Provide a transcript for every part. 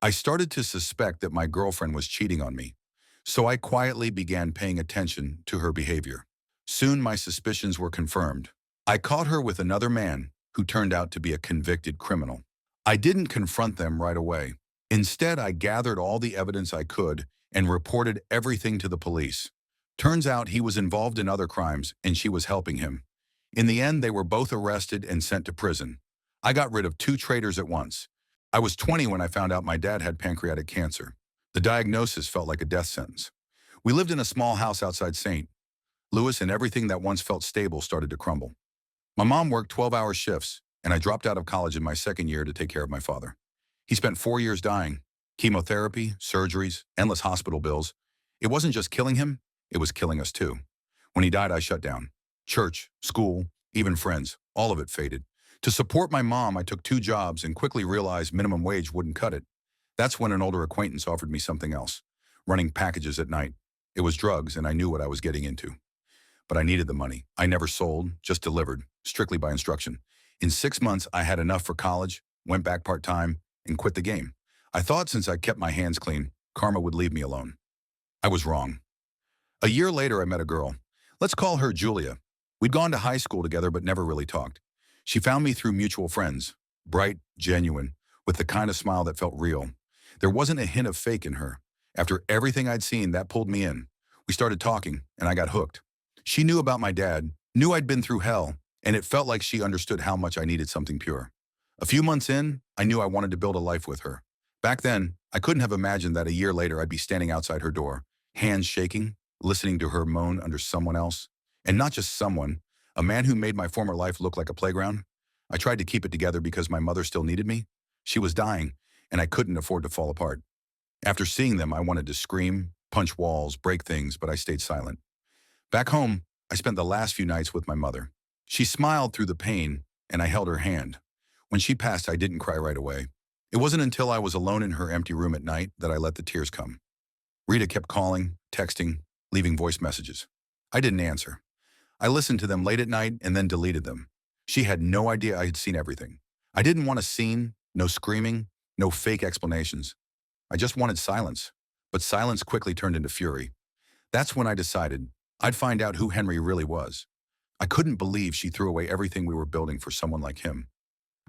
I started to suspect that my girlfriend was cheating on me, so I quietly began paying attention to her behavior. Soon my suspicions were confirmed. I caught her with another man who turned out to be a convicted criminal. I didn't confront them right away. Instead, I gathered all the evidence I could and reported everything to the police. Turns out he was involved in other crimes and she was helping him. In the end, they were both arrested and sent to prison. I got rid of two traitors at once. I was 20 when I found out my dad had pancreatic cancer. The diagnosis felt like a death sentence. We lived in a small house outside St. Louis, and everything that once felt stable started to crumble. My mom worked 12-hour shifts, and I dropped out of college in my second year to take care of my father. He spent 4 years dying. Chemotherapy, surgeries, endless hospital bills. It wasn't just killing him, it was killing us too. When he died, I shut down. Church, school, even friends, all of it faded. To support my mom, I took two jobs and quickly realized minimum wage wouldn't cut it. That's when an older acquaintance offered me something else, running packages at night. It was drugs, and I knew what I was getting into. But I needed the money. I never sold, just delivered, strictly by instruction. In 6 months, I had enough for college, went back part-time, and quit the game. I thought since I kept my hands clean, karma would leave me alone. I was wrong. A year later, I met a girl. Let's call her Julia. We'd gone to high school together but never really talked. She found me through mutual friends, bright, genuine, with the kind of smile that felt real. There wasn't a hint of fake in her. After everything I'd seen, that pulled me in. We started talking, and I got hooked. She knew about my dad, knew I'd been through hell, and it felt like she understood how much I needed something pure. A few months in, I knew I wanted to build a life with her. Back then, I couldn't have imagined that a year later I'd be standing outside her door, hands shaking, listening to her moan under someone else. And not just someone, a man who made my former life look like a playground. I tried to keep it together because my mother still needed me. She was dying, and I couldn't afford to fall apart. After seeing them, I wanted to scream, punch walls, break things, but I stayed silent. Back home, I spent the last few nights with my mother. She smiled through the pain, and I held her hand. When she passed, I didn't cry right away. It wasn't until I was alone in her empty room at night that I let the tears come. Rita kept calling, texting, leaving voice messages. I didn't answer. I listened to them late at night and then deleted them. She had no idea I had seen everything. I didn't want a scene, no screaming, no fake explanations. I just wanted silence. But silence quickly turned into fury. That's when I decided I'd find out who Henry really was. I couldn't believe she threw away everything we were building for someone like him.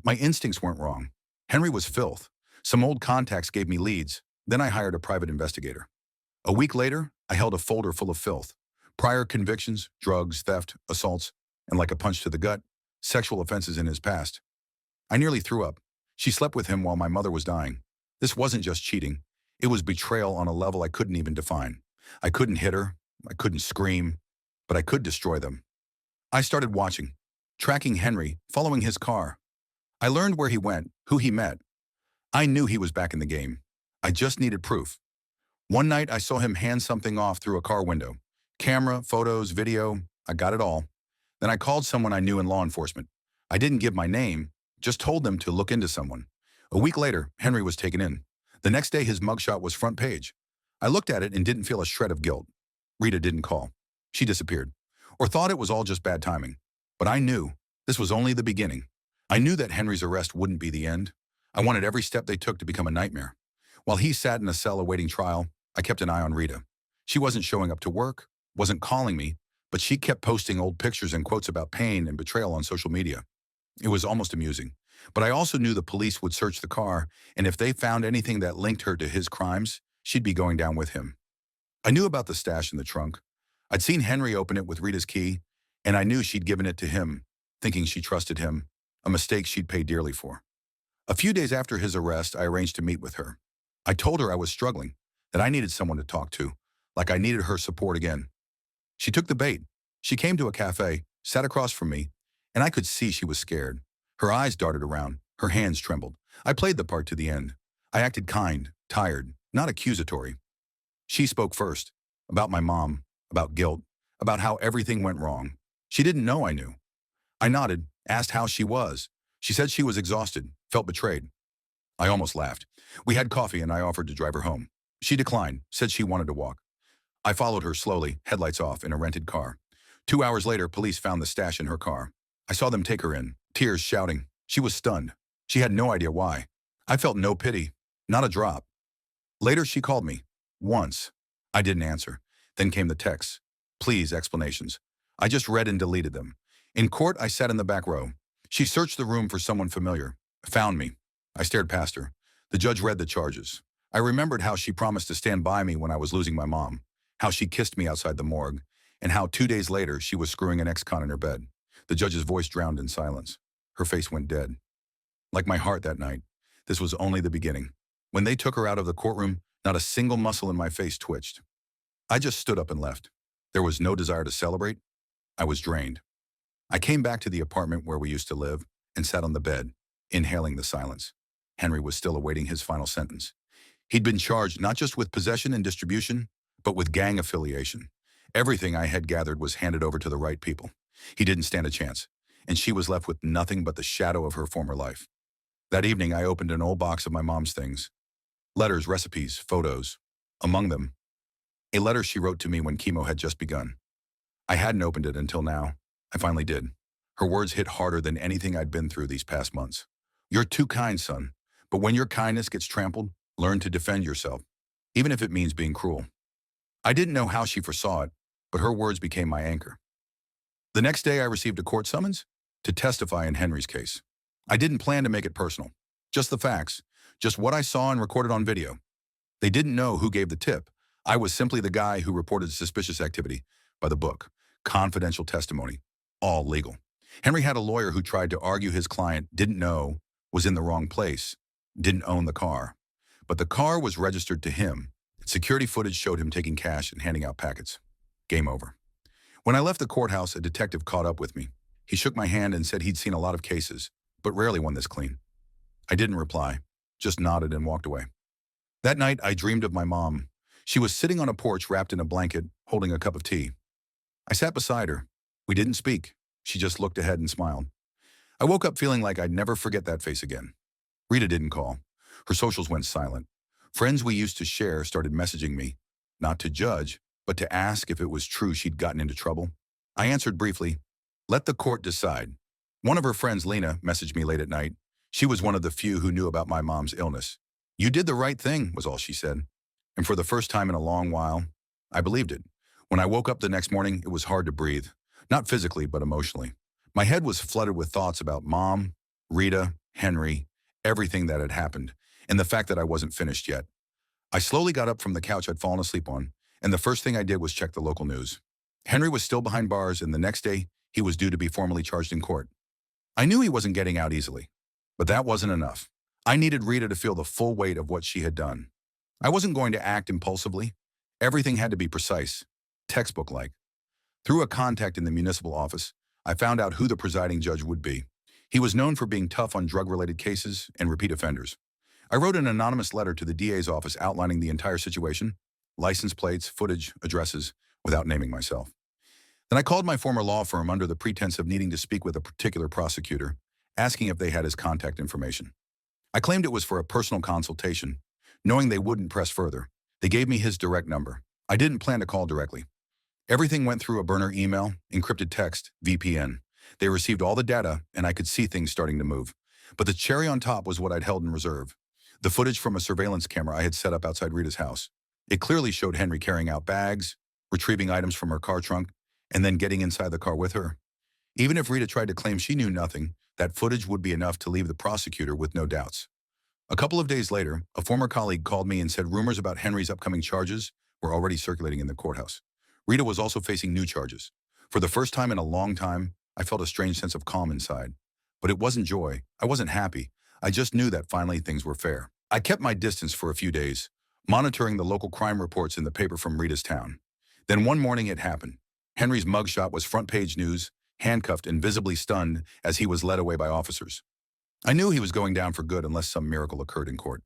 My instincts weren't wrong. Henry was filth. Some old contacts gave me leads. Then I hired a private investigator. A week later, I held a folder full of filth. Prior convictions, drugs, theft, assaults, and like a punch to the gut, sexual offenses in his past. I nearly threw up. She slept with him while my mother was dying. This wasn't just cheating. It was betrayal on a level I couldn't even define. I couldn't hit her. I couldn't scream. But I could destroy them. I started watching, tracking Henry, following his car. I learned where he went, who he met. I knew he was back in the game. I just needed proof. One night, I saw him hand something off through a car window. Camera, photos, video, I got it all. Then I called someone I knew in law enforcement. I didn't give my name, just told them to look into someone. A week later, Henry was taken in. The next day, his mugshot was front page. I looked at it and didn't feel a shred of guilt. Rita didn't call. She disappeared. Or thought it was all just bad timing. But I knew this was only the beginning. I knew that Henry's arrest wouldn't be the end. I wanted every step they took to become a nightmare. While he sat in a cell awaiting trial, I kept an eye on Rita. She wasn't showing up to work, wasn't calling me, but she kept posting old pictures and quotes about pain and betrayal on social media. It was almost amusing. But I also knew the police would search the car, and if they found anything that linked her to his crimes, she'd be going down with him. I knew about the stash in the trunk. I'd seen Henry open it with Rita's key, and I knew she'd given it to him, thinking she trusted him, a mistake she'd pay dearly for. A few days after his arrest, I arranged to meet with her. I told her I was struggling, that I needed someone to talk to, like I needed her support again. She took the bait. She came to a cafe, sat across from me, and I could see she was scared. Her eyes darted around, her hands trembled. I played the part to the end. I acted kind, tired, not accusatory. She spoke first, about my mom, about guilt, about how everything went wrong. She didn't know I knew. I nodded, asked how she was. She said she was exhausted, felt betrayed. I almost laughed. We had coffee and I offered to drive her home. She declined, said she wanted to walk. I followed her slowly, headlights off, in a rented car. 2 hours later, police found the stash in her car. I saw them take her in, tears shouting. She was stunned. She had no idea why. I felt no pity. Not a drop. Later, she called me. Once. I didn't answer. Then came the texts. Please, explanations. I just read and deleted them. In court, I sat in the back row. She searched the room for someone familiar. Found me. I stared past her. The judge read the charges. I remembered how she promised to stand by me when I was losing my mom, how she kissed me outside the morgue, and how 2 days later she was screwing an ex-con in her bed. The judge's voice drowned in silence. Her face went dead. Like my heart that night, this was only the beginning. When they took her out of the courtroom, not a single muscle in my face twitched. I just stood up and left. There was no desire to celebrate. I was drained. I came back to the apartment where we used to live and sat on the bed, inhaling the silence. Henry was still awaiting his final sentence. He'd been charged not just with possession and distribution, but with gang affiliation. Everything I had gathered was handed over to the right people. He didn't stand a chance, and she was left with nothing but the shadow of her former life. That evening, I opened an old box of my mom's things. Letters, recipes, photos. Among them, a letter she wrote to me when chemo had just begun. I hadn't opened it until now. I finally did. Her words hit harder than anything I'd been through these past months. You're too kind, son. But when your kindness gets trampled, learn to defend yourself, even if it means being cruel. I didn't know how she foresaw it, but her words became my anchor. The next day, I received a court summons to testify in Henry's case. I didn't plan to make it personal. Just the facts. Just what I saw and recorded on video. They didn't know who gave the tip. I was simply the guy who reported suspicious activity by the book. Confidential testimony. All legal. Henry had a lawyer who tried to argue his client didn't know, was in the wrong place, didn't own the car. But the car was registered to him. Security footage showed him taking cash and handing out packets. Game over. When I left the courthouse, a detective caught up with me. He shook my hand and said he'd seen a lot of cases, but rarely one this clean. I didn't reply, just nodded and walked away. That night, I dreamed of my mom. She was sitting on a porch wrapped in a blanket, holding a cup of tea. I sat beside her. We didn't speak. She just looked ahead and smiled. I woke up feeling like I'd never forget that face again. Rita didn't call. Her socials went silent. Friends we used to share started messaging me, not to judge, but to ask if it was true she'd gotten into trouble. I answered briefly, let the court decide. One of her friends, Lena, messaged me late at night. She was one of the few who knew about my mom's illness. You did the right thing, was all she said. And for the first time in a long while, I believed it. When I woke up the next morning, it was hard to breathe. Not physically, but emotionally. My head was flooded with thoughts about Mom, Rita, Henry, everything that had happened, and the fact that I wasn't finished yet. I slowly got up from the couch I'd fallen asleep on, and the first thing I did was check the local news. Henry was still behind bars, and the next day, he was due to be formally charged in court. I knew he wasn't getting out easily, but that wasn't enough. I needed Rita to feel the full weight of what she had done. I wasn't going to act impulsively. Everything had to be precise, textbook-like. Through a contact in the municipal office, I found out who the presiding judge would be. He was known for being tough on drug-related cases and repeat offenders. I wrote an anonymous letter to the DA's office outlining the entire situation, license plates, footage, addresses, without naming myself. Then I called my former law firm under the pretense of needing to speak with a particular prosecutor, asking if they had his contact information. I claimed it was for a personal consultation, knowing they wouldn't press further. They gave me his direct number. I didn't plan to call directly. Everything went through a burner email, encrypted text, VPN. They received all the data, and I could see things starting to move. But the cherry on top was what I'd held in reserve. The footage from a surveillance camera I had set up outside Rita's house. It clearly showed Henry carrying out bags, retrieving items from her car trunk, and then getting inside the car with her. Even if Rita tried to claim she knew nothing, that footage would be enough to leave the prosecutor with no doubts. A couple of days later, a former colleague called me and said rumors about Henry's upcoming charges were already circulating in the courthouse. Rita was also facing new charges. For the first time in a long time, I felt a strange sense of calm inside. But it wasn't joy. I wasn't happy. I just knew that finally things were fair. I kept my distance for a few days, monitoring the local crime reports in the paper from Rita's town. Then one morning it happened. Henry's mugshot was front-page news, handcuffed and visibly stunned as he was led away by officers. I knew he was going down for good unless some miracle occurred in court.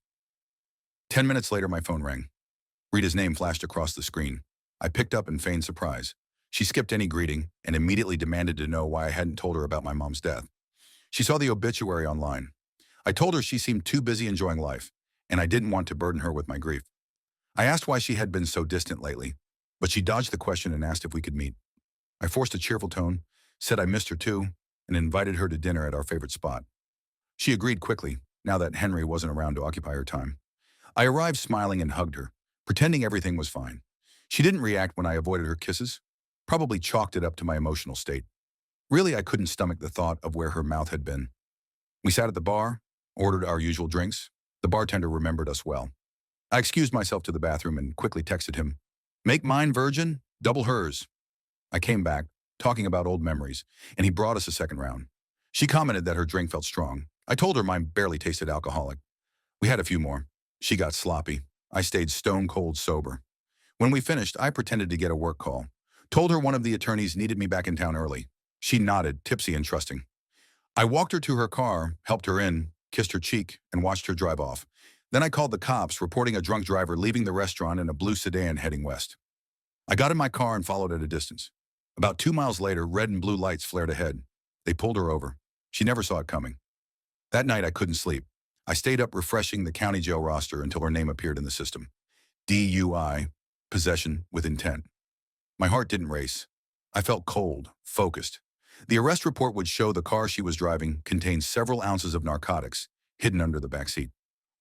10 minutes later, my phone rang. Rita's name flashed across the screen. I picked up and feigned surprise. She skipped any greeting and immediately demanded to know why I hadn't told her about my mom's death. She saw the obituary online. I told her she seemed too busy enjoying life, and I didn't want to burden her with my grief. I asked why she had been so distant lately, but she dodged the question and asked if we could meet. I forced a cheerful tone, said I missed her too, and invited her to dinner at our favorite spot. She agreed quickly, now that Henry wasn't around to occupy her time. I arrived smiling and hugged her, pretending everything was fine. She didn't react when I avoided her kisses, probably chalked it up to my emotional state. Really, I couldn't stomach the thought of where her mouth had been. We sat at the bar, ordered our usual drinks. The bartender remembered us well. I excused myself to the bathroom and quickly texted him, "Make mine virgin, double hers." I came back, talking about old memories, and he brought us a second round. She commented that her drink felt strong. I told her mine barely tasted alcoholic. We had a few more. She got sloppy. I stayed stone cold sober. When we finished, I pretended to get a work call. Told her one of the attorneys needed me back in town early. She nodded, tipsy and trusting. I walked her to her car, helped her in, kissed her cheek, and watched her drive off. Then I called the cops, reporting a drunk driver leaving the restaurant in a blue sedan heading west. I got in my car and followed at a distance. About 2 miles later, red and blue lights flared ahead. They pulled her over. She never saw it coming. That night, I couldn't sleep. I stayed up refreshing the county jail roster until her name appeared in the system. DUI, possession with intent. My heart didn't race. I felt cold, focused. The arrest report would show the car she was driving contained several ounces of narcotics hidden under the back seat.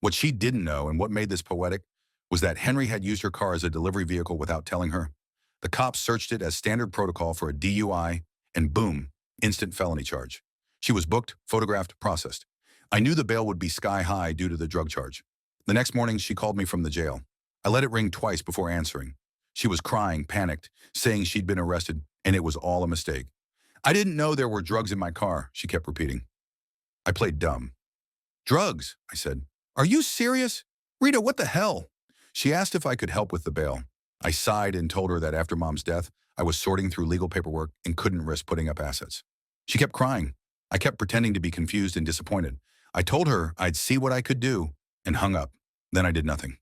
What she didn't know, and what made this poetic, was that Henry had used her car as a delivery vehicle without telling her. The cops searched it as standard protocol for a DUI, and boom, instant felony charge. She was booked, photographed, processed. I knew the bail would be sky high due to the drug charge. The next morning, she called me from the jail. I let it ring twice before answering. She was crying, panicked, saying she'd been arrested, and it was all a mistake. "I didn't know there were drugs in my car," she kept repeating. I played dumb. "Drugs," I said. "Are you serious? Rita, what the hell?" She asked if I could help with the bail. I sighed and told her that after Mom's death, I was sorting through legal paperwork and couldn't risk putting up assets. She kept crying. I kept pretending to be confused and disappointed. I told her I'd see what I could do and hung up. Then I did nothing.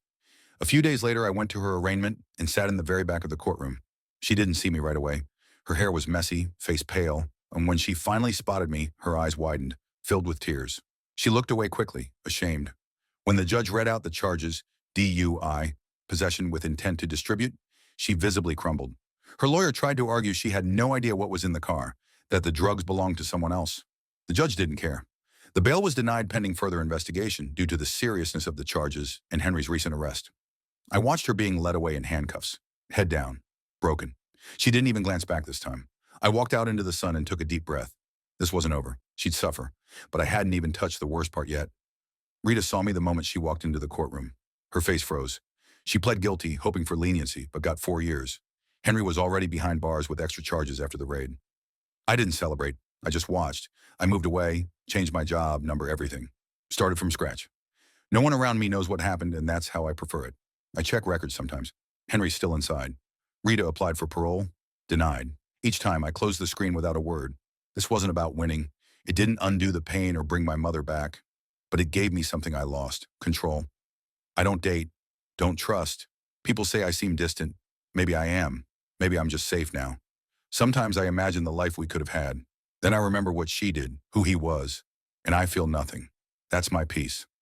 A few days later, I went to her arraignment and sat in the very back of the courtroom. She didn't see me right away. Her hair was messy, face pale, and when she finally spotted me, her eyes widened, filled with tears. She looked away quickly, ashamed. When the judge read out the charges, DUI, possession with intent to distribute, she visibly crumbled. Her lawyer tried to argue she had no idea what was in the car, that the drugs belonged to someone else. The judge didn't care. The bail was denied pending further investigation due to the seriousness of the charges and Henry's recent arrest. I watched her being led away in handcuffs, head down, broken. She didn't even glance back this time. I walked out into the sun and took a deep breath. This wasn't over. She'd suffer, but I hadn't even touched the worst part yet. Rita saw me the moment she walked into the courtroom. Her face froze. She pled guilty, hoping for leniency, but got 4 years. Henry was already behind bars with extra charges after the raid. I didn't celebrate. I just watched. I moved away, changed my job, number, everything. Started from scratch. No one around me knows what happened, and that's how I prefer it. I check records sometimes. Henry's still inside. Rita applied for parole. Denied. Each time, I closed the screen without a word. This wasn't about winning. It didn't undo the pain or bring my mother back. But it gave me something I lost. Control. I don't date. Don't trust. People say I seem distant. Maybe I am. Maybe I'm just safe now. Sometimes I imagine the life we could have had. Then I remember what she did, who he was, and I feel nothing. That's my peace.